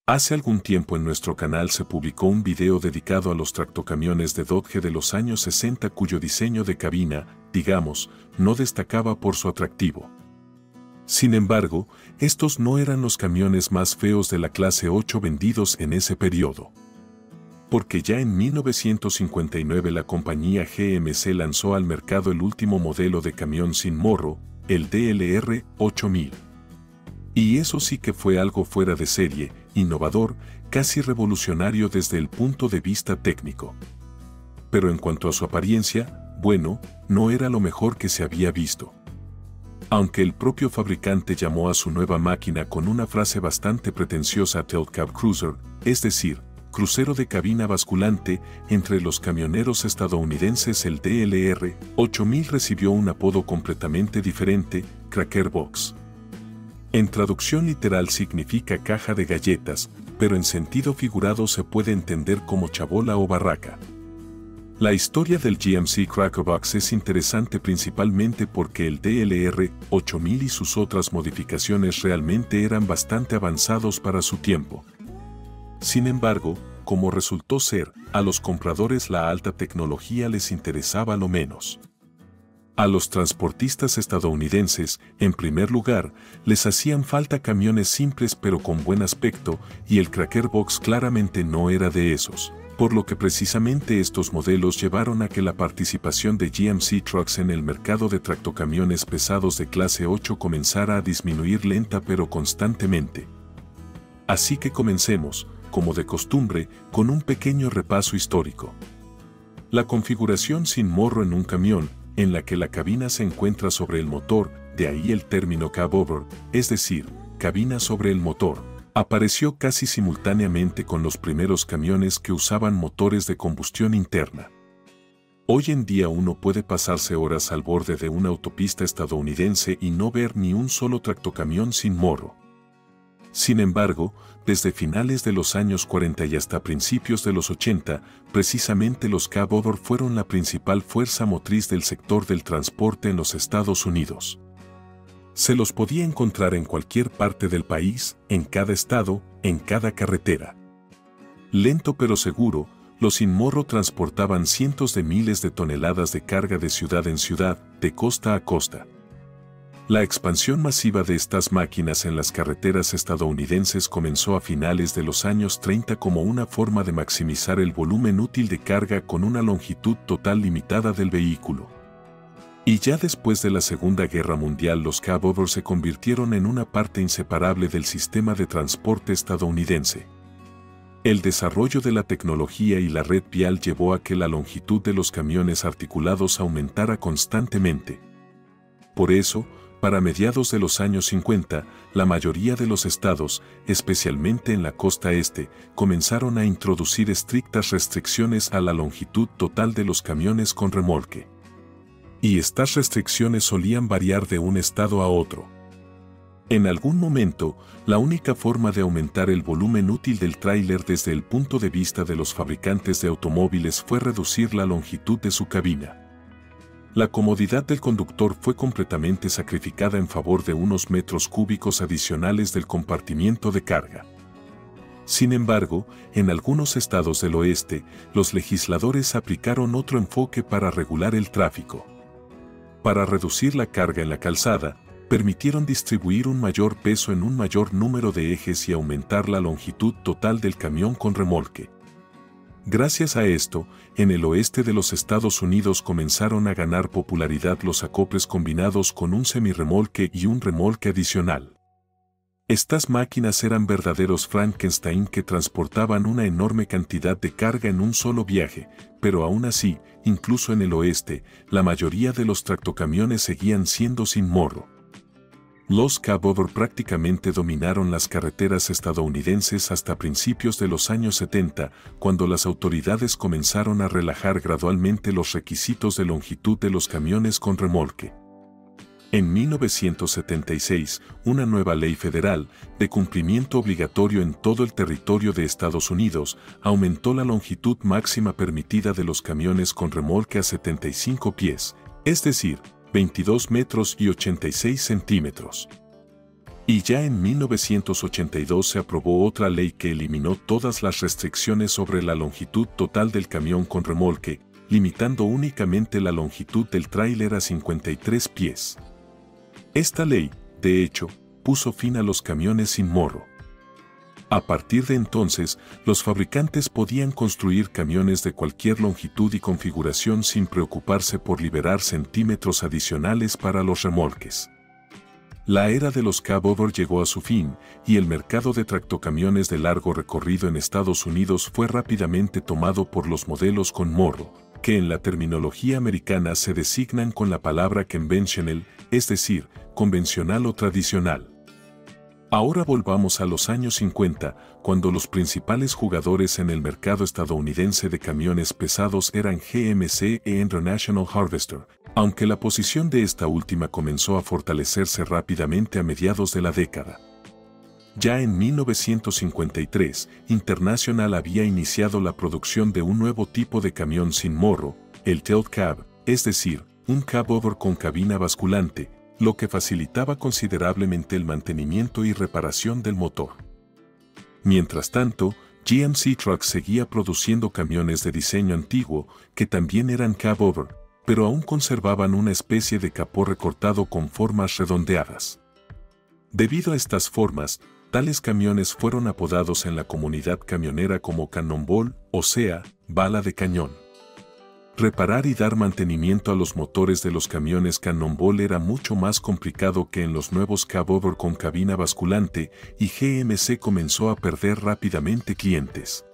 Hace algún tiempo en nuestro canal se publicó un video dedicado a los tractocamiones de Dodge de los años 60 cuyo diseño de cabina, digamos, no destacaba por su atractivo. Sin embargo, estos no eran los camiones más feos de la clase 8 vendidos en ese periodo. Porque ya en 1959 la compañía GMC lanzó al mercado el último modelo de camión sin morro, el DLR 8000. Y eso sí que fue algo fuera de serie, innovador, casi revolucionario desde el punto de vista técnico. Pero en cuanto a su apariencia, bueno, no era lo mejor que se había visto. Aunque el propio fabricante llamó a su nueva máquina con una frase bastante pretenciosa Tail Cab Cruiser, es decir, crucero de cabina basculante, entre los camioneros estadounidenses el DLR 8000 recibió un apodo completamente diferente, Cracker Box. En traducción literal significa caja de galletas, pero en sentido figurado se puede entender como chabola o barraca. La historia del GMC Cracker Box es interesante principalmente porque el DLR 8000 y sus otras modificaciones realmente eran bastante avanzados para su tiempo. Sin embargo, como resultó ser, a los compradores la alta tecnología les interesaba lo menos. A los transportistas estadounidenses, en primer lugar, les hacían falta camiones simples pero con buen aspecto, y el Cracker Box claramente no era de esos, por lo que precisamente estos modelos llevaron a que la participación de GMC Trucks en el mercado de tractocamiones pesados de clase 8 comenzara a disminuir lenta pero constantemente. Así que comencemos, como de costumbre, con un pequeño repaso histórico. La configuración sin morro en un camión, en la que la cabina se encuentra sobre el motor, de ahí el término cab over, es decir, cabina sobre el motor, apareció casi simultáneamente con los primeros camiones que usaban motores de combustión interna. Hoy en día uno puede pasarse horas al borde de una autopista estadounidense y no ver ni un solo tractocamión sin morro. Sin embargo, desde finales de los años 40 y hasta principios de los 80, precisamente los cab over fueron la principal fuerza motriz del sector del transporte en los Estados Unidos. Se los podía encontrar en cualquier parte del país, en cada estado, en cada carretera. Lento pero seguro, los sin morro transportaban cientos de miles de toneladas de carga de ciudad en ciudad, de costa a costa. La expansión masiva de estas máquinas en las carreteras estadounidenses comenzó a finales de los años 30 como una forma de maximizar el volumen útil de carga con una longitud total limitada del vehículo. Y ya después de la Segunda Guerra Mundial los cab over se convirtieron en una parte inseparable del sistema de transporte estadounidense. El desarrollo de la tecnología y la red vial llevó a que la longitud de los camiones articulados aumentara constantemente. Por eso, para mediados de los años 50, la mayoría de los estados, especialmente en la costa este, comenzaron a introducir estrictas restricciones a la longitud total de los camiones con remolque. Y estas restricciones solían variar de un estado a otro. En algún momento, la única forma de aumentar el volumen útil del tráiler desde el punto de vista de los fabricantes de automóviles fue reducir la longitud de su cabina. La comodidad del conductor fue completamente sacrificada en favor de unos metros cúbicos adicionales del compartimiento de carga. Sin embargo, en algunos estados del oeste, los legisladores aplicaron otro enfoque para regular el tráfico. Para reducir la carga en la calzada, permitieron distribuir un mayor peso en un mayor número de ejes y aumentar la longitud total del camión con remolque. Gracias a esto, en el oeste de los Estados Unidos comenzaron a ganar popularidad los acoples combinados con un semirremolque y un remolque adicional. Estas máquinas eran verdaderos Frankenstein que transportaban una enorme cantidad de carga en un solo viaje, pero aún así, incluso en el oeste, la mayoría de los tractocamiones seguían siendo sin morro. Los cab over prácticamente dominaron las carreteras estadounidenses hasta principios de los años 70, cuando las autoridades comenzaron a relajar gradualmente los requisitos de longitud de los camiones con remolque. En 1976, una nueva ley federal, de cumplimiento obligatorio en todo el territorio de Estados Unidos, aumentó la longitud máxima permitida de los camiones con remolque a 75 pies, es decir, 22 metros y 86 centímetros. Y ya en 1982 se aprobó otra ley que eliminó todas las restricciones sobre la longitud total del camión con remolque, limitando únicamente la longitud del tráiler a 53 pies. Esta ley, de hecho, puso fin a los camiones sin morro. A partir de entonces, los fabricantes podían construir camiones de cualquier longitud y configuración sin preocuparse por liberar centímetros adicionales para los remolques. La era de los cab-over llegó a su fin, y el mercado de tractocamiones de largo recorrido en Estados Unidos fue rápidamente tomado por los modelos con morro, que en la terminología americana se designan con la palabra conventional, es decir, convencional o tradicional. Ahora volvamos a los años 50, cuando los principales jugadores en el mercado estadounidense de camiones pesados eran GMC e International Harvester, aunque la posición de esta última comenzó a fortalecerse rápidamente a mediados de la década. Ya en 1953, International había iniciado la producción de un nuevo tipo de camión sin morro, el tail cab, es decir, un cab-over con cabina basculante, lo que facilitaba considerablemente el mantenimiento y reparación del motor. Mientras tanto, GMC Trucks seguía produciendo camiones de diseño antiguo que también eran cab-over, pero aún conservaban una especie de capó recortado con formas redondeadas. Debido a estas formas, tales camiones fueron apodados en la comunidad camionera como cannonball, o sea, bala de cañón. Reparar y dar mantenimiento a los motores de los camiones cannonball era mucho más complicado que en los nuevos cab-over con cabina basculante, y GMC comenzó a perder rápidamente clientes.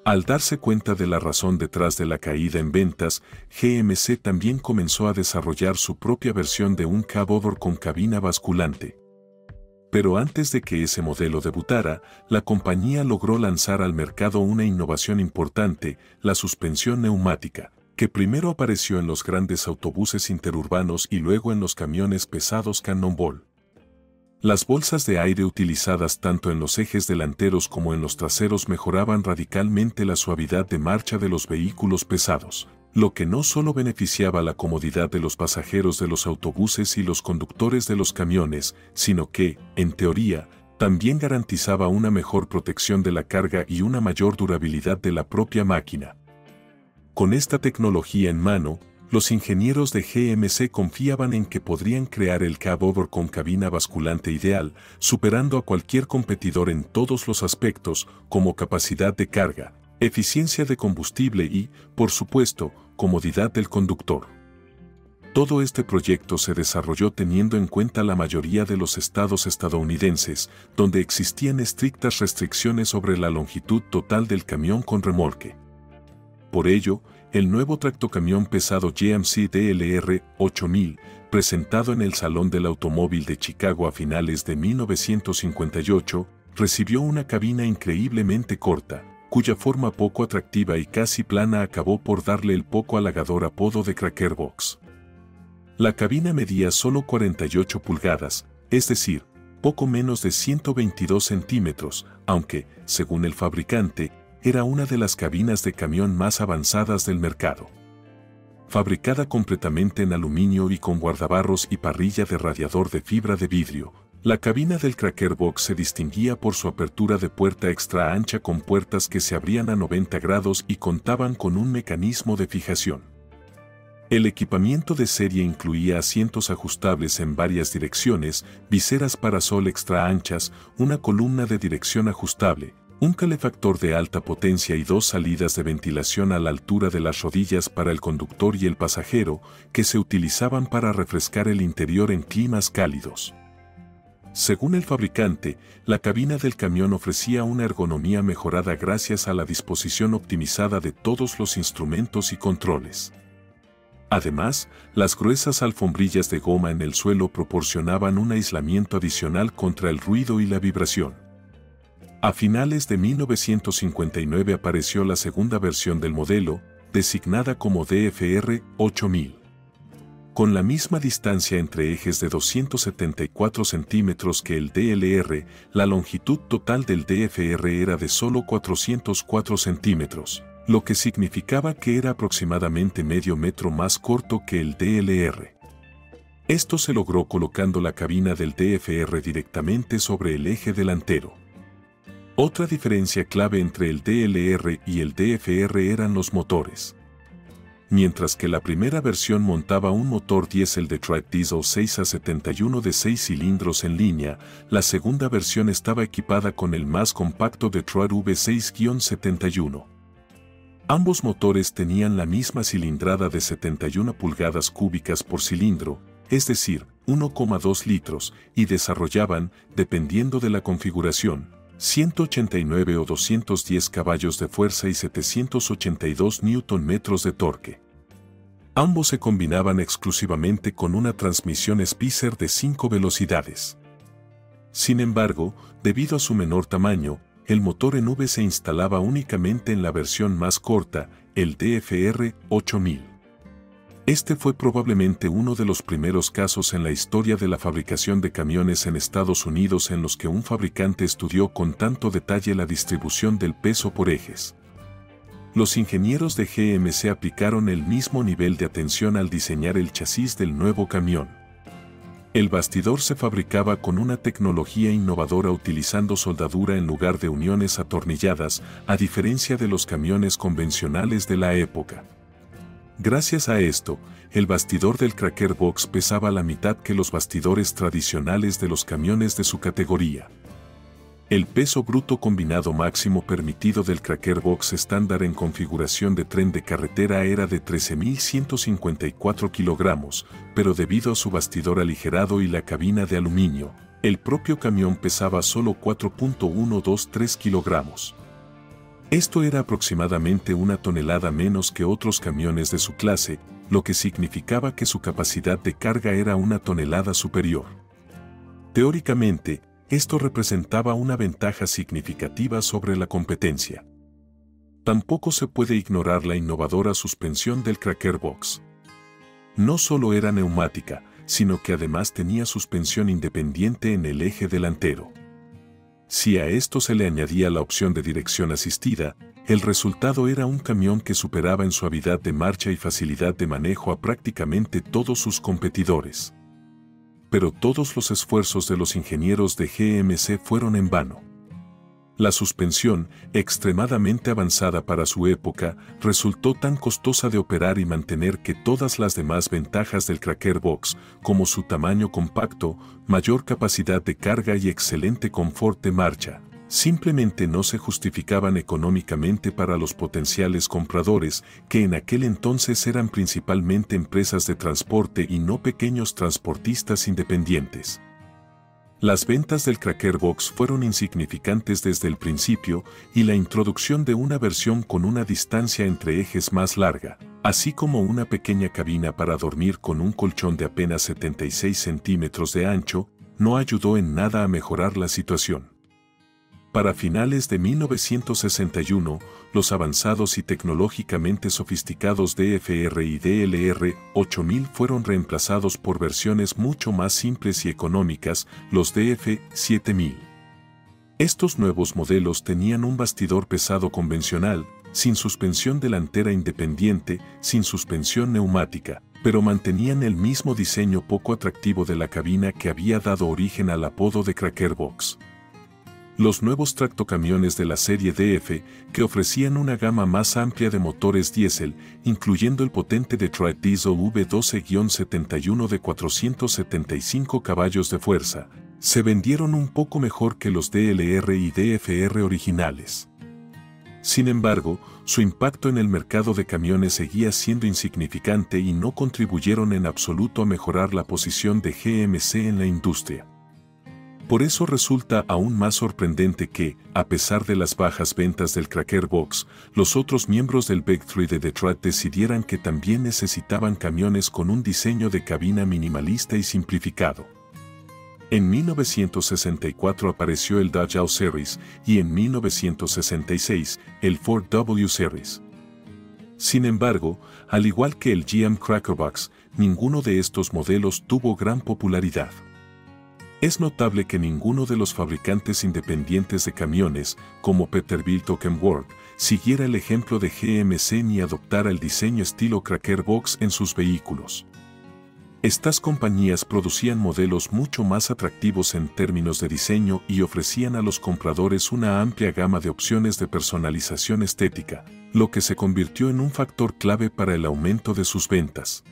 Al darse cuenta de la razón detrás de la caída en ventas, GMC también comenzó a desarrollar su propia versión de un cab-over con cabina basculante. Pero antes de que ese modelo debutara, la compañía logró lanzar al mercado una innovación importante, la suspensión neumática, que primero apareció en los grandes autobuses interurbanos y luego en los camiones pesados Cannonball. Las bolsas de aire utilizadas tanto en los ejes delanteros como en los traseros mejoraban radicalmente la suavidad de marcha de los vehículos pesados, lo que no solo beneficiaba la comodidad de los pasajeros de los autobuses y los conductores de los camiones, sino que, en teoría, también garantizaba una mejor protección de la carga y una mayor durabilidad de la propia máquina. Con esta tecnología en mano, los ingenieros de GMC confiaban en que podrían crear el cab-over con cabina basculante ideal, superando a cualquier competidor en todos los aspectos, como capacidad de carga, eficiencia de combustible y, por supuesto, comodidad del conductor. Todo este proyecto se desarrolló teniendo en cuenta la mayoría de los estados estadounidenses, donde existían estrictas restricciones sobre la longitud total del camión con remolque. Por ello, el nuevo tractocamión pesado GMC DLR 8000, presentado en el Salón del Automóvil de Chicago a finales de 1958, recibió una cabina increíblemente corta, cuya forma poco atractiva y casi plana acabó por darle el poco halagador apodo de Cracker Box. La cabina medía solo 48 pulgadas, es decir, poco menos de 122 centímetros, aunque, según el fabricante, era una de las cabinas de camión más avanzadas del mercado. Fabricada completamente en aluminio y con guardabarros y parrilla de radiador de fibra de vidrio, la cabina del Cracker Box se distinguía por su apertura de puerta extra ancha con puertas que se abrían a 90 grados y contaban con un mecanismo de fijación. El equipamiento de serie incluía asientos ajustables en varias direcciones, viseras parasol extra anchas, una columna de dirección ajustable, un calefactor de alta potencia y dos salidas de ventilación a la altura de las rodillas para el conductor y el pasajero, que se utilizaban para refrescar el interior en climas cálidos. Según el fabricante, la cabina del camión ofrecía una ergonomía mejorada gracias a la disposición optimizada de todos los instrumentos y controles. Además, las gruesas alfombrillas de goma en el suelo proporcionaban un aislamiento adicional contra el ruido y la vibración. A finales de 1959 apareció la segunda versión del modelo, designada como DFR 8000. Con la misma distancia entre ejes de 274 centímetros que el DLR, la longitud total del DFR era de solo 404 centímetros, lo que significaba que era aproximadamente medio metro más corto que el DLR. Esto se logró colocando la cabina del DFR directamente sobre el eje delantero. Otra diferencia clave entre el DLR y el DFR eran los motores. Mientras que la primera versión montaba un motor diésel Detroit Diesel 6A71 de 6 cilindros en línea, la segunda versión estaba equipada con el más compacto Detroit V6-71. Ambos motores tenían la misma cilindrada de 71 pulgadas cúbicas por cilindro, es decir, 1,2 litros, y desarrollaban, dependiendo de la configuración, 189 o 210 caballos de fuerza y 782 Nm de torque. Ambos se combinaban exclusivamente con una transmisión Spicer de 5 velocidades. Sin embargo, debido a su menor tamaño, el motor en V se instalaba únicamente en la versión más corta, el DFR 8000. Este fue probablemente uno de los primeros casos en la historia de la fabricación de camiones en Estados Unidos en los que un fabricante estudió con tanto detalle la distribución del peso por ejes. Los ingenieros de GMC aplicaron el mismo nivel de atención al diseñar el chasis del nuevo camión. El bastidor se fabricaba con una tecnología innovadora utilizando soldadura en lugar de uniones atornilladas, a diferencia de los camiones convencionales de la época. Gracias a esto, el bastidor del Cracker Box pesaba la mitad que los bastidores tradicionales de los camiones de su categoría. El peso bruto combinado máximo permitido del Cracker Box estándar en configuración de tren de carretera era de 13.154 kilogramos, pero debido a su bastidor aligerado y la cabina de aluminio, el propio camión pesaba solo 4.123 kilogramos. Esto era aproximadamente 1 tonelada menos que otros camiones de su clase, lo que significaba que su capacidad de carga era 1 tonelada superior. Teóricamente, esto representaba una ventaja significativa sobre la competencia. Tampoco se puede ignorar la innovadora suspensión del Cracker Box. No solo era neumática, sino que además tenía suspensión independiente en el eje delantero. Si a esto se le añadía la opción de dirección asistida, el resultado era un camión que superaba en suavidad de marcha y facilidad de manejo a prácticamente todos sus competidores. Pero todos los esfuerzos de los ingenieros de GMC fueron en vano. La suspensión, extremadamente avanzada para su época, resultó tan costosa de operar y mantener que todas las demás ventajas del Cracker Box, como su tamaño compacto, mayor capacidad de carga y excelente confort de marcha, simplemente no se justificaban económicamente para los potenciales compradores, que en aquel entonces eran principalmente empresas de transporte y no pequeños transportistas independientes. Las ventas del Cracker Box fueron insignificantes desde el principio y la introducción de una versión con una distancia entre ejes más larga, así como una pequeña cabina para dormir con un colchón de apenas 76 centímetros de ancho, no ayudó en nada a mejorar la situación. Para finales de 1961, los avanzados y tecnológicamente sofisticados DFR y DLR 8000 fueron reemplazados por versiones mucho más simples y económicas, los DF 7000. Estos nuevos modelos tenían un bastidor pesado convencional, sin suspensión delantera independiente, sin suspensión neumática, pero mantenían el mismo diseño poco atractivo de la cabina que había dado origen al apodo de Cracker Box. Los nuevos tractocamiones de la serie DF, que ofrecían una gama más amplia de motores diésel, incluyendo el potente Detroit Diesel V12-71 de 475 caballos de fuerza, se vendieron un poco mejor que los DLR y DFR originales. Sin embargo, su impacto en el mercado de camiones seguía siendo insignificante y no contribuyeron en absoluto a mejorar la posición de GMC en la industria. Por eso resulta aún más sorprendente que, a pesar de las bajas ventas del Cracker Box, los otros miembros del Big Three de Detroit decidieran que también necesitaban camiones con un diseño de cabina minimalista y simplificado. En 1964 apareció el Dodge All Series y en 1966 el Ford W Series. Sin embargo, al igual que el GM Cracker Box, ninguno de estos modelos tuvo gran popularidad. Es notable que ninguno de los fabricantes independientes de camiones, como Peterbilt o Kenworth, siguiera el ejemplo de GMC ni adoptara el diseño estilo Cracker Box en sus vehículos. Estas compañías producían modelos mucho más atractivos en términos de diseño y ofrecían a los compradores una amplia gama de opciones de personalización estética, lo que se convirtió en un factor clave para el aumento de sus ventas.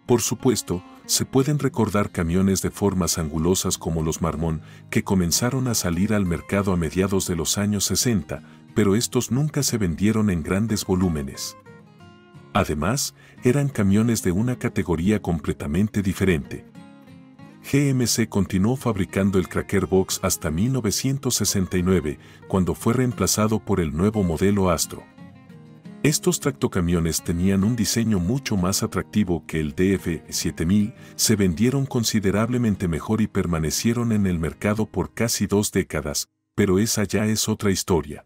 Por supuesto, se pueden recordar camiones de formas angulosas como los Marmon, que comenzaron a salir al mercado a mediados de los años 60, pero estos nunca se vendieron en grandes volúmenes. Además, eran camiones de una categoría completamente diferente. GMC continuó fabricando el Cracker Box hasta 1969, cuando fue reemplazado por el nuevo modelo Astro. Estos tractocamiones tenían un diseño mucho más atractivo que el DF7000, se vendieron considerablemente mejor y permanecieron en el mercado por casi 2 décadas, pero esa ya es otra historia.